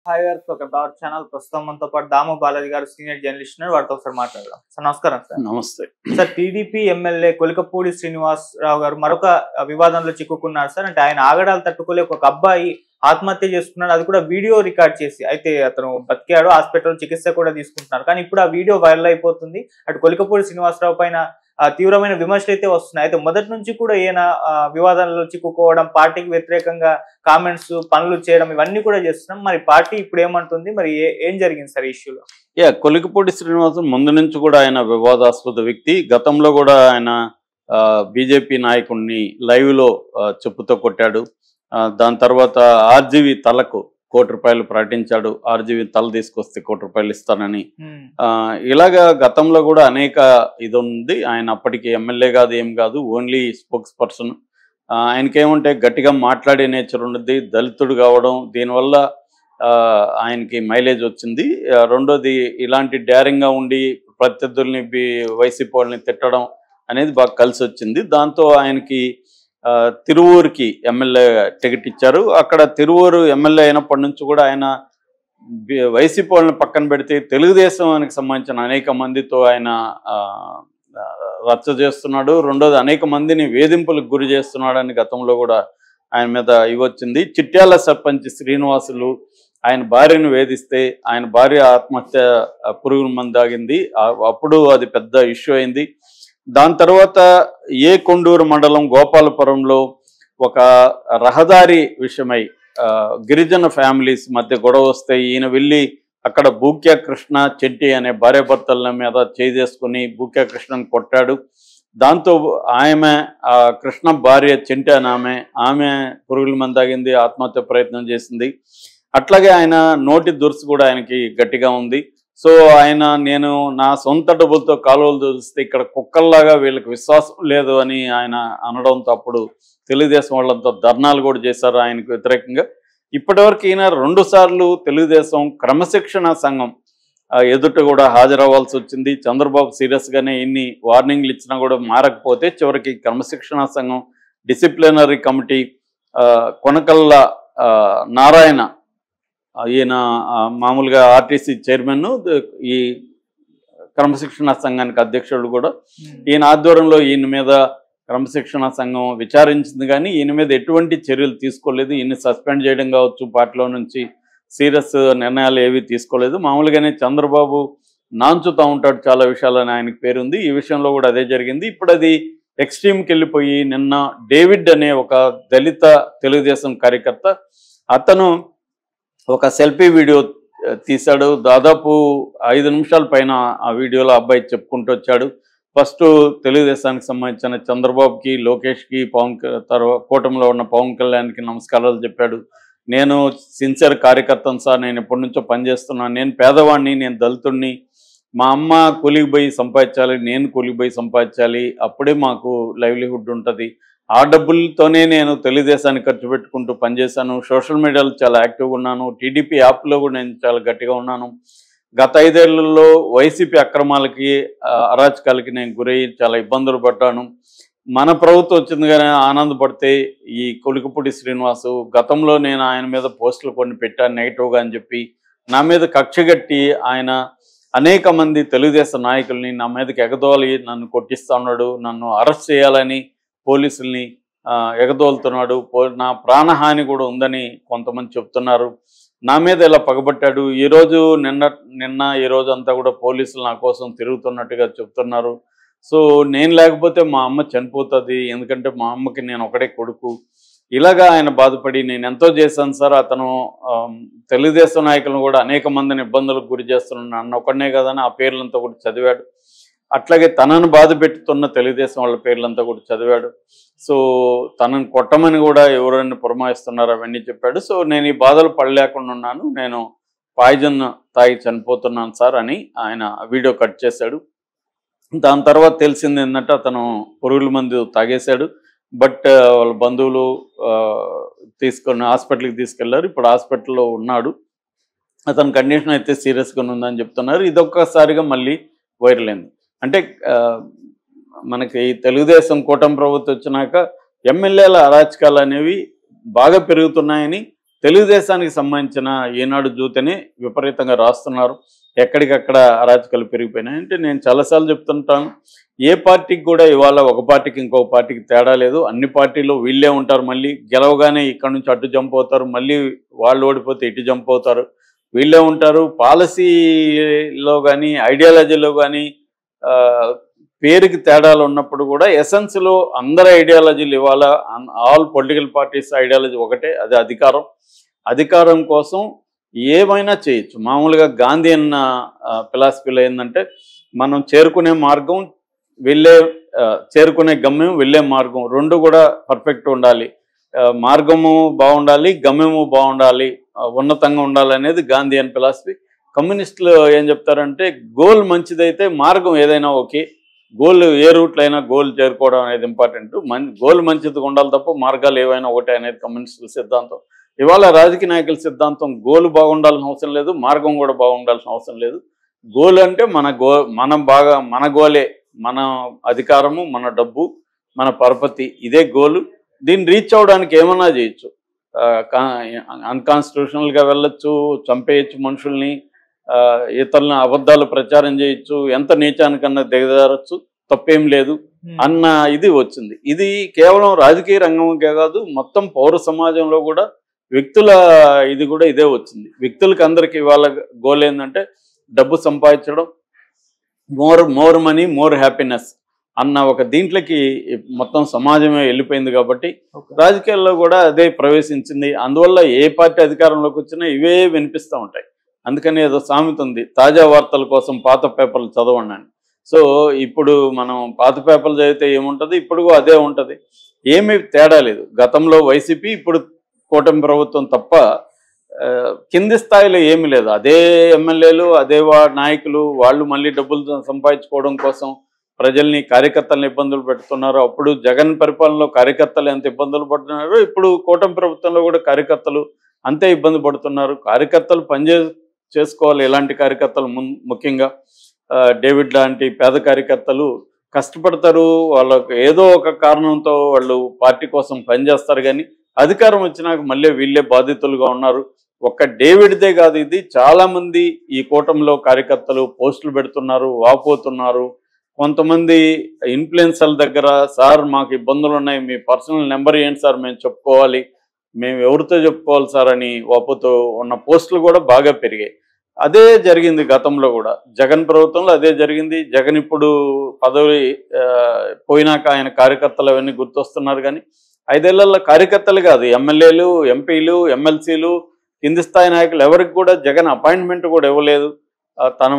Hi గారు, ఒక our channel ప్రస్తుతం మనతో పాటు దాము బాలాజీ గారు సీనియర్ జర్నలిస్ట్ ఉన్నారు. వారితో ఒకసారి మాట్లాడదాం. సార్ నమస్కారం. సార్ నమస్తే sir, TDP MLA Kolikapudi Srinivasarao గారు మరొక వివాదంలో చిక్కుకున్నారు సార్. అంటే ఆయన ఆగడాలు తట్టుకోలేక ఒక అబ్బాయి ఆత్మహత్య చేసుకున్నాడు, అది కూడా వీడియో రికార్డ్ చేసి. అయితే అతను బతికాడు, హాస్పిటల్ చికిత్స కూడా తీసుకుంటున్నారు. కానీ ఇప్పుడు ఆ వీడియో వైరల్ అయిపోతుంది. అటు కొలికపూడి శ్రీనివాసరావు పైన తీవ్రమైన విమర్శలు అయితే వస్తున్నాయి. అయితే మొదటి నుంచి కూడా ఈయన వివాదాల్లో చిక్కుకోవడం, పార్టీకి వ్యతిరేకంగా కామెంట్స్, పనులు చేయడం ఇవన్నీ కూడా చేస్తున్నాం. మరి పార్టీ ఇప్పుడు ఏమంటుంది, మరి ఏం జరిగింది సార్ ఈ ఇష్యూలో? కొలికపూడి శ్రీనివాసన్ ముందు నుంచి కూడా ఆయన వివాదాస్పద వ్యక్తి. గతంలో కూడా ఆయన బీజేపీ నాయకుడిని లైవ్ లో చెప్పుతో కొట్టాడు. దాని తర్వాత ఆర్జీవి తలకు ₹1,00,00,000 ప్రకటించాడు. ఆర్జీవి తల తీసుకొస్తే ₹1,00,00,000 ఇస్తానని. ఇలాగా గతంలో కూడా అనేక ఇది ఉంది. ఆయన అప్పటికి ఎమ్మెల్యే కాదు, ఏం కాదు, ఓన్లీ స్పోక్స్ పర్సన్. ఆయనకేముంటే గట్టిగా మాట్లాడే నేచర్ ఉన్నది. దళితుడు కావడం, దీనివల్ల ఆయనకి మైలేజ్ వచ్చింది. రెండోది, ఇలాంటి డ్యారింగ్గా ఉండి ప్రత్యర్థుల్ని వైసీపీ వాళ్ళని తిట్టడం అనేది బాగా కలిసి వచ్చింది. దాంతో ఆయనకి తిరువూరుకి ఎమ్మెల్యే టికెట్ ఇచ్చారు. అక్కడ తిరువూరు ఎమ్మెల్యే అయినప్పటి నుంచి కూడా ఆయన వైసీపీ వాళ్ళని పక్కన పెడితే తెలుగుదేశానికి సంబంధించిన అనేక మందితో ఆయన రచ్చ చేస్తున్నాడు. రెండోది, అనేక మందిని వేధింపులకు గురి చేస్తున్నాడని గతంలో కూడా ఆయన మీద ఇవ్వచ్చింది. చిట్యాల సర్పంచ్ శ్రీనివాసులు ఆయన భార్యను వేధిస్తే ఆయన భార్య ఆత్మహత్య పురుగుల మందు తాగింది. అప్పుడు అది పెద్ద ఇష్యూ అయింది. దాని తర్వాత కొండూరు మండలం గోపాలపురంలో ఒక రహదారి విషయమై గిరిజన ఫ్యామిలీస్ మధ్య గొడవ వస్తే ఈయన వెళ్ళి అక్కడ బూక్యా కృష్ణ చెట్టి అనే భార్యాభర్తల మీద చేసుకుని బూక్యా కృష్ణను కొట్టాడు. దాంతో ఆమె కృష్ణ భార్య చెంటి అని ఆమె పురుగుల మందు తాగింది, ఆత్మహత్య ప్రయత్నం చేసింది. అట్లాగే ఆయన నోటి దురుసు కూడా ఆయనకి గట్టిగా ఉంది. సో ఆయన, నేను నా సొంత డబ్బులతో కాలువలు చూస్తే ఇక్కడ కుక్కల్లాగా వీళ్ళకి విశ్వాసం లేదు అని ఆయన అనడంతో అప్పుడు తెలుగుదేశం వాళ్ళంతా ధర్నాలు కూడా చేశారు ఆయనకు వ్యతిరేకంగా. ఇప్పటివరకు ఈయన 2 సార్లు తెలుగుదేశం క్రమశిక్షణ సంఘం ఎదుట కూడా హాజరవ్వాల్సి వచ్చింది. చంద్రబాబు సీరియస్గానే ఇన్ని వార్నింగ్లు ఇచ్చినా కూడా మారకపోతే చివరికి క్రమశిక్షణ సంఘం డిసిప్లినరీ కమిటీ కొనకల్ల నారాయణ, ఈయన మామూలుగా ఆర్టీసీ చైర్మన్, ఈ క్రమశిక్షణ సంఘానికి అధ్యక్షుడు కూడా, ఈయన ఆధ్వర్యంలో ఈయన మీద క్రమశిక్షణ సంఘం విచారించింది. కానీ ఈయన మీద ఎటువంటి చర్యలు తీసుకోలేదు. ఈయన సస్పెండ్ చేయడం కావచ్చు, పార్టీలో నుంచి సీరియస్ నిర్ణయాలు ఏవి తీసుకోలేదు. మామూలుగానే చంద్రబాబు నాంచుతూ ఉంటాడు చాలా విషయాలని ఆయనకు పేరుంది. ఈ విషయంలో కూడా అదే జరిగింది. ఇప్పుడు అది ఎక్స్ట్రీమ్కి వెళ్ళిపోయి నిన్న డేవిడ్ అనే ఒక దళిత తెలుగుదేశం కార్యకర్త, అతను ఒక సెల్ఫీ వీడియో తీశాడు. దాదాపు 5 నిమిషాల పైన ఆ వీడియోలో అబ్బాయి చెప్పుకుంటూ వచ్చాడు. ఫస్ట్ తెలుగుదేశానికి సంబంధించిన చంద్రబాబుకి, లోకేష్కి, కూటమిలో ఉన్న పవన్ కళ్యాణ్కి నమస్కారాలు చెప్పాడు. నేను సిన్సియర్ కార్యకర్తను సార్, నేను ఎప్పటి నుంచో పనిచేస్తున్నాను, నేను పేదవాడిని, నేను దళితుడిని, మా అమ్మ కూలికి పోయి సంపాదించాలి, నేను కూలికి పోయి సంపాదించాలి, అప్పుడే మాకు లైవ్లీహుడ్ ఉంటుంది, ఆ డబ్బులతోనే నేను తెలుగుదేశాన్ని ఖర్చు పెట్టుకుంటూ పనిచేశాను, సోషల్ మీడియాలో చాలా యాక్టివ్గా ఉన్నాను, టీడీపీ యాప్లో కూడా నేను చాలా గట్టిగా ఉన్నాను, గత 5 ఏళ్లలో వైసీపీ అక్రమాలకి, అరాచకాలకి నేను గురయ్యి చాలా ఇబ్బందులు పడ్డాను. మన ప్రభుత్వం వచ్చింది కానీ ఆనందపడితే ఈ కొలికపూడి శ్రీనివాసు, గతంలో నేను ఆయన మీద పోస్టులు కొన్ని పెట్టాను నెగిటివ్గా అని చెప్పి నా మీద కక్షగట్టి ఆయన అనేక మంది తెలుగుదేశం నాయకుల్ని నా మీదకి ఎగదోలి నన్ను కొట్టిస్తా ఉన్నాడు. నన్ను అరెస్ట్ చేయాలని పోలీసుల్ని ఎగదోలుతున్నాడు. నా ప్రాణహాని కూడా ఉందని కొంతమంది చెప్తున్నారు. నా మీద ఇలా పగబట్టాడు. ఈరోజు నిన్న ఈరోజు అంతా కూడా పోలీసులు నా కోసం తిరుగుతున్నట్టుగా చెప్తున్నారు. సో నేను లేకపోతే మా అమ్మ చనిపోతుంది, ఎందుకంటే మా అమ్మకి నేను ఒకడే కొడుకు. ఇలాగా ఆయన బాధపడి, నేను ఎంతో చేశాను సార్, అతను తెలుగుదేశం నాయకులను కూడా అనేక మందిని ఇబ్బందులకు గురి చేస్తున్నాను, నన్ను ఒకనే కదని ఆ పేర్లంతా కూడా చదివాడు. అట్లాగే తనను బాధ పెట్టుతున్న తెలుగుదేశం వాళ్ళ పేర్లంతా కూడా చదివాడు. సో తనను కొట్టమని కూడా ఎవరైనా పురమాయిస్తున్నారు అవన్నీ చెప్పాడు. సో నేను ఈ బాధలు పడలేకుండా ఉన్నాను, నేను పాయిజన్ తాగి చనిపోతున్నాను సార్ అని ఆయన వీడియో కట్ చేశాడు. దాని తర్వాత తెలిసింది ఏంటంటే అతను పురుగుల మందు తాగేశాడు. బట్ వాళ్ళ బంధువులు తీసుకొని హాస్పిటల్కి తీసుకెళ్లారు. ఇప్పుడు హాస్పిటల్లో ఉన్నాడు. అతని కండిషన్ అయితే సీరియస్గా ఉందని చెప్తున్నారు. ఇదొక్కసారిగా మళ్ళీ వైరల్ అయింది. అంటే మనకి తెలుగుదేశం కూటమి ప్రభుత్వం వచ్చినాక ఎమ్మెల్యేల అరాచకాలు అనేవి బాగా పెరుగుతున్నాయని తెలుగుదేశానికి సంబంధించిన ఈనాడు జ్యోతిని విపరీతంగా రాస్తున్నారు. ఎక్కడికక్కడ అరాచకాలు పెరిగిపోయినాయి. అంటే నేను చాలాసార్లు చెప్తుంటాను, ఏ పార్టీకి కూడా ఇవాళ ఒక పార్టీకి ఇంకొక పార్టీకి తేడా లేదు. అన్ని పార్టీలు వీళ్ళే ఉంటారు. మళ్ళీ గెలవగానే ఇక్కడ నుంచి అటు జంప్ అవుతారు, మళ్ళీ వాళ్ళు ఓడిపోతే ఇటు జంప్ అవుతారు, వీళ్ళే ఉంటారు. పాలసీలో కానీ ఐడియాలజీలో కానీ పేరుకి తేడాలు ఉన్నప్పుడు కూడా ఎసెన్స్లో అందరి ఐడియాలజీలు ఇవాళ ఆల్ పొలిటికల్ పార్టీస్ ఐడియాలజీ ఒకటే, అది అధికారం. అధికారం కోసం ఏమైనా చేయొచ్చు. మామూలుగా గాంధీ అన్న ఫిలాసఫీలో ఏంటంటే, మనం చేరుకునే మార్గం చేరుకునే గమ్యం వెళ్ళే మార్గం రెండు కూడా పర్ఫెక్ట్ ఉండాలి. మార్గము బాగుండాలి, గమ్యము బాగుండాలి, ఉన్నతంగా ఉండాలి అనేది గాంధీ అన్న ఫిలాసఫీ. కమ్యూనిస్టులు ఏం చెప్తారంటే, గోల్ మంచిదైతే మార్గం ఏదైనా ఓకే, గోల్ ఏ రూట్లో అయినా గోల్ చేరుకోవడం అనేది ఇంపార్టెంట్. గోల్ మంచిదిగా ఉండాలి తప్ప మార్గాలు ఏవైనా ఒకటే అనేది కమ్యూనిస్టుల సిద్ధాంతం. ఇవాళ రాజకీయ నాయకుల సిద్ధాంతం గోల్ బాగుండాల్సిన అవసరం లేదు, మార్గం కూడా బాగుండాల్సిన అవసరం లేదు. గోల్ అంటే మన గోలే, మన అధికారము, మన డబ్బు, మన పరపతి, ఇదే గోలు. దీన్ని రీచ్ అవ్వడానికి ఏమన్నా చేయొచ్చు. అన్కాన్స్టిట్యూషనల్గా వెళ్ళొచ్చు, చంపేయచ్చు మనుషుల్ని, ఇతరులను అబద్ధాలు ప్రచారం చేయొచ్చు, ఎంత నీచానికన్నా దిగజారచ్చు, తప్పేం లేదు అన్న ఇది వచ్చింది. ఇది కేవలం రాజకీయ రంగంకే కాదు, మొత్తం పౌర సమాజంలో కూడా వ్యక్తుల ఇది కూడా ఇదే వచ్చింది. వ్యక్తులకి అందరికి ఇవాళ గోల్ ఏంటంటే డబ్బు సంపాదించడం, మోర్ మనీ మోర్ హ్యాపీనెస్ అన్న ఒక దీంట్లోకి మొత్తం సమాజమే వెళ్ళిపోయింది. కాబట్టి రాజకీయాల్లో కూడా అదే ప్రవేశించింది. అందువల్ల ఏ పార్టీ అధికారంలోకి వచ్చినా ఇవే వినిపిస్తూ ఉంటాయి. అందుకని ఏదో సామెత ఉంది, తాజా వార్తల కోసం పాత పేపర్లు చదవండి అని. సో ఇప్పుడు మనం పాత పేపర్లు చదివితే ఏముంటుంది, ఇప్పుడు అదే ఉంటుంది, ఏమీ తేడా లేదు. గతంలో వైసీపీ, ఇప్పుడు కూటమి ప్రభుత్వం తప్ప కింది స్థాయిలో ఏమీ లేదు. అదే ఎమ్మెల్యేలు, అదే నాయకులు, వాళ్ళు మళ్ళీ డబ్బులు సంపాదించుకోవడం కోసం ప్రజల్ని, కార్యకర్తలను ఇబ్బందులు పెడుతున్నారు. అప్పుడు జగన్ పరిపాలనలో కార్యకర్తలు ఎంత ఇబ్బందులు పడుతున్నారో ఇప్పుడు కూటమి ప్రభుత్వంలో కూడా కార్యకర్తలు అంతే ఇబ్బంది పడుతున్నారు. కార్యకర్తలు చేసుకోవాలి. ఇలాంటి కార్యకర్తలు ముఖ్యంగా డేవిడ్ లాంటి పేద కార్యకర్తలు కష్టపడతారు. వాళ్ళకు ఏదో ఒక కారణంతో వాళ్ళు పార్టీ కోసం పనిచేస్తారు. కానీ అధికారం వచ్చినాక మళ్ళీ వీళ్ళే బాధితులుగా ఉన్నారు. ఒక్క డేవిడ్దే కాదు, ఇది చాలామంది ఈ కూటమిలో కార్యకర్తలు పోస్టులు పెడుతున్నారు, వాపోతున్నారు. కొంతమంది ఇన్ఫ్లుయెన్సర్ల దగ్గర, సార్ మాకు ఇబ్బందులు ఉన్నాయి, మీ పర్సనల్ నెంబర్ ఏంటి సార్, మేము చెప్పుకోవాలి, మేము ఎవరితో చెప్పుకోవాలి సార్ అని వాపోతూ ఉన్న పోస్టులు కూడా బాగా పెరిగాయి. అదే జరిగింది గతంలో కూడా, జగన్ ప్రభుత్వంలో అదే జరిగింది. జగన్ ఇప్పుడు పదవి పోయినాక ఆయన కార్యకర్తలు అవన్నీ గుర్తొస్తున్నారు. కానీ 5 ఏళ్లలో కార్యకర్తలు కాదు, ఎమ్మెల్యేలు, ఎంపీలు, ఎమ్మెల్సీలు, కింది స్థాయి నాయకులు ఎవరికి కూడా జగన్ అపాయింట్మెంట్ కూడా ఇవ్వలేదు. తన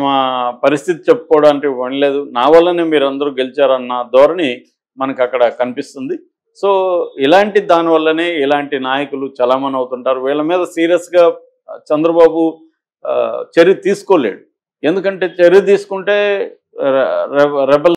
పరిస్థితి చెప్పుకోవడానికి ఇవ్వలేదు. నా వల్లనే మీరు అందరూ గెలిచారన్న ధోరణి మనకు అక్కడ కనిపిస్తుంది. సో ఇలాంటి దానివల్లనే ఇలాంటి నాయకులు చలామణి అవుతుంటారు. వీళ్ళ మీద సీరియస్గా చంద్రబాబు చర్య తీసుకోలేడు. ఎందుకంటే చర్య తీసుకుంటే రెబల్